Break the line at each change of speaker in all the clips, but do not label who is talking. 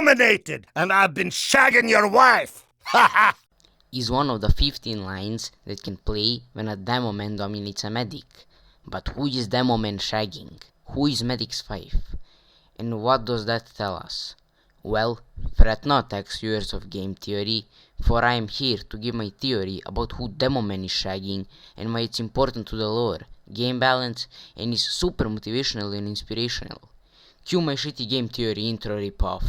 dominated, and I've been shagging your wife. Haha.
Is one of the 15 lines that can play when a demoman dominates a medic. But who is demoman shagging? Who is medic's wife? And what does that tell us? Well, fret not, ex-viewers of game theory, for I am here to give my theory about who demoman is shagging and why it's important to the lore, game balance, and is super motivational and inspirational. Cue my shitty game theory intro rip-off.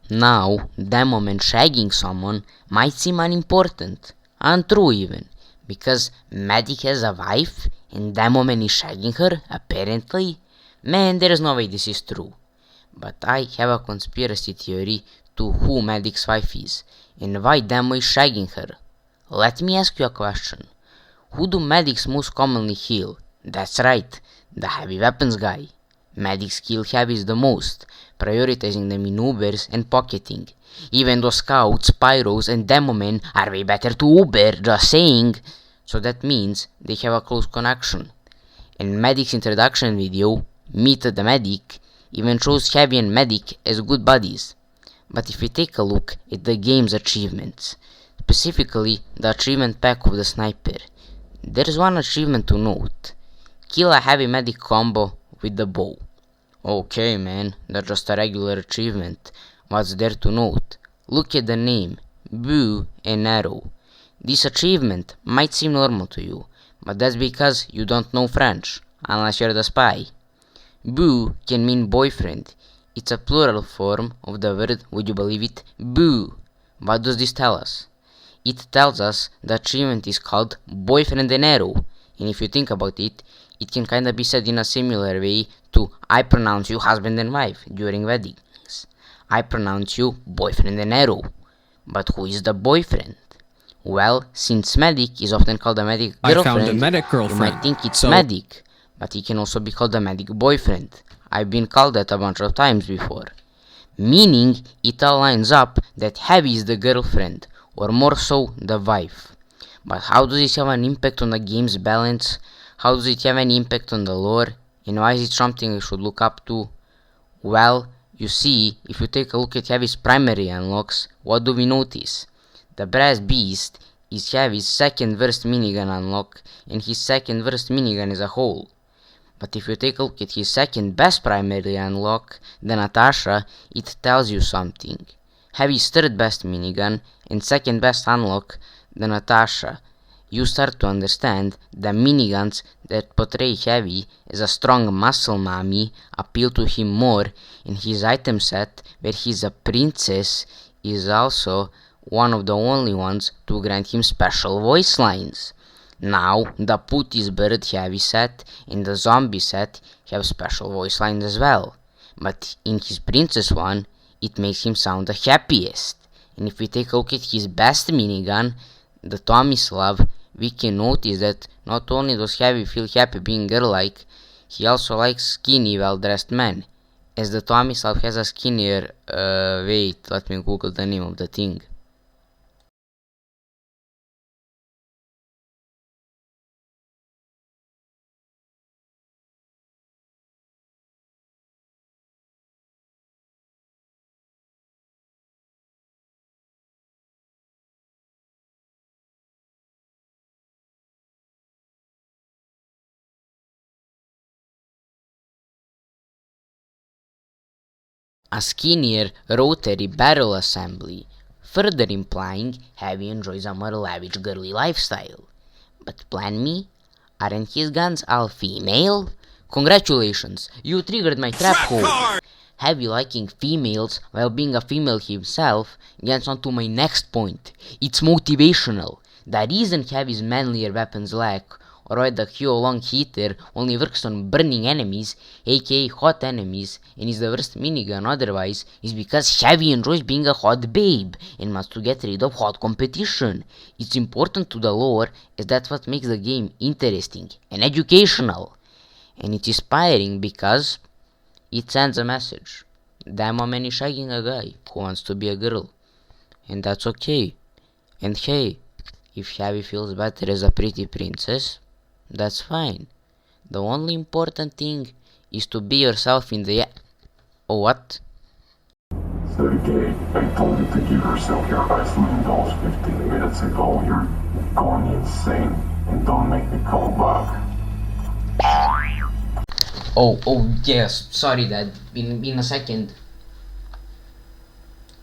Now, demoman shagging someone might seem unimportant, untrue even, because medic has a wife and demoman is shagging her, apparently. Man, there is no way this is true. But I have a conspiracy theory to who medic's wife is and why demo is shagging her. Let me ask you a question. Who do medics most commonly heal? That's right, the heavy weapons guy. Medics kill heavies the most, prioritizing the maneuvers and pocketing, even though scouts, pyros, and demomen are way better to Uber, just saying. So that means they have a close connection. And medic's introduction video, Meet the Medic, even shows heavy and medic as good buddies. But if we take a look at the game's achievements, specifically the achievement pack of the sniper, there's one achievement to note. Kill a heavy medic combo with the bow. Okay man, that's just a regular achievement. What's there to note? Look at the name, bow and arrow. This achievement might seem normal to you, but that's because you don't know French, unless you're the spy. Bow can mean boyfriend. It's a plural form of the word, would you believe it, boo. What does this tell us? It tells us the achievement is called boyfriend and arrow, and if you think about it, it can kinda be said in a similar way to I pronounce you husband and wife during weddings. I pronounce you boyfriend and arrow. But who is the boyfriend? Well, since medic is often called a medic girlfriend,
I found a medic girlfriend.
You might think it's medic, but he can also be called a medic boyfriend. I've been called that a bunch of times before. Meaning, it all lines up that heavy is the girlfriend, or more so, the wife. But how does this have an impact on the game's balance? How does it have any impact on the lore? And why is it something I should look up to? Well, you see, if you take a look at Heavy's primary unlocks, what do we notice? The Brass Beast is Heavy's second worst minigun unlock, and his second worst minigun as a whole. But if you take a look at his second best primary unlock, the Natasha, it tells you something. Heavy's third best minigun and second best unlock, the Natasha. You start to understand the miniguns that portray Heavy as a strong muscle mommy appeal to him more, and his item set, where he's a princess, is also one of the only ones to grant him special voice lines. Now, the Putty's Bird Heavy set and the Zombie set have special voice lines as well, but in his princess one, it makes him sound the happiest. And if we take a look at his best minigun, the Tomislav, we can notice that not only does Heavy feel happy being girl-like, he also likes skinny, well-dressed men, as the Tomislav has a skinnier, wait, let me google the name of the thing. A skinnier rotary barrel assembly, further implying Heavy enjoys a more lavish girly lifestyle. But plan me, aren't his guns all female? Congratulations, you triggered my trap hole. Heavy liking females while being a female himself gets onto my next point. It's motivational. The reason Heavy's manlier weapons lack, or why the Q long heater only works on burning enemies, aka hot enemies, and is the worst minigun otherwise, is because Heavy enjoys being a hot babe and wants to get rid of hot competition. It's important to the lore, as that's what makes the game interesting and educational. And it's inspiring because it sends a message. Demoman is shagging a guy who wants to be a girl, and that's okay. And hey, if Heavy feels better as a pretty princess, that's fine. The only important thing is to be yourself in the Oh, what?
Sergey, I told you to give yourself your Iceland dolls 15 minutes ago. You're going insane. And don't make me call back.
Oh, yes, sorry Dad. In a second.